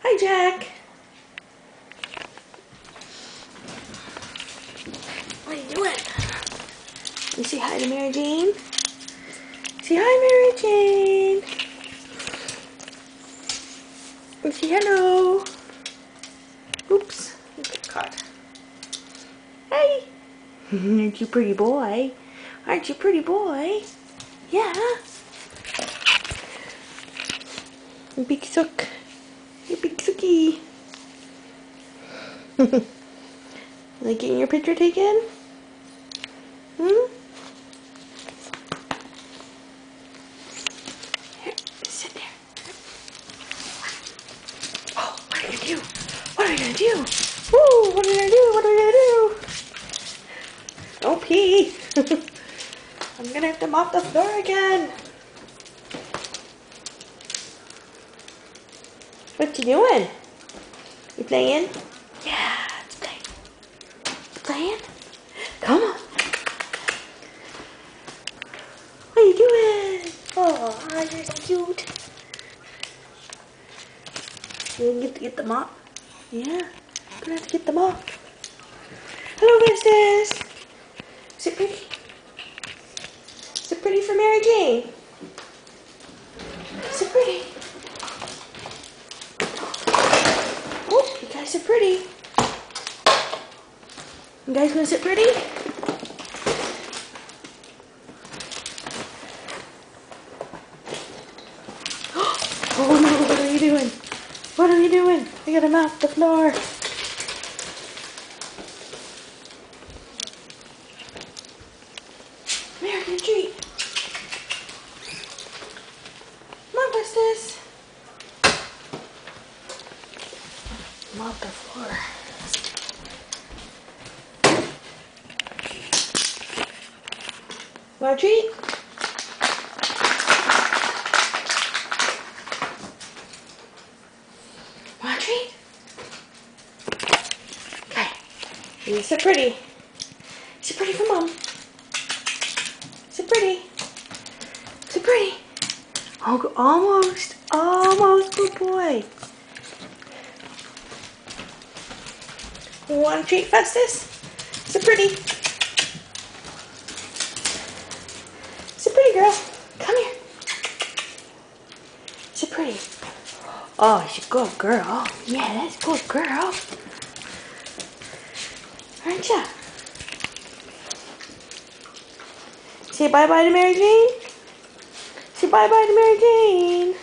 Hi, Jack. What are you doing? You say hi to Mary Jane? Say hi, Mary Jane. And say hello. Oops, you got caught. Hey. Aren't you pretty boy? Aren't you pretty boy? Yeah. You big sook. You big sookie. Like getting your picture taken? Hmm? Here, sit there. Oh, what are we gonna do? What are we gonna do? Woo, what are we gonna do? What are we gonna do? Don't pee. I'm gonna have to mop the floor again. What you doing? You playing? Yeah, let's play. Playing? Come on. What are you doing? Oh, you're so cute. You didn't get to get the mop? Yeah, gonna have to get the mop. Hello, Festus. Is it pretty? Is it pretty for Mary Jane? Is it pretty? Oh, you guys are pretty. You guys gonna sit pretty? Oh no, what are you doing? What are you doing? I gotta mop the floor. American treat. Come on, Festus. Mop the floor. Want a treat? Want a treat? Okay. You sit pretty. Sit pretty for Mom. Sit pretty. Sit pretty. Oh, almost. Almost. Good boy. You want a treat, Festus? Sit pretty. Sit pretty, girl. Come here. Sit pretty. Oh, she's a good girl. Yeah, that's a good girl. Aren't ya? Say bye-bye to Mary Jane. Say bye-bye to Mary Jane.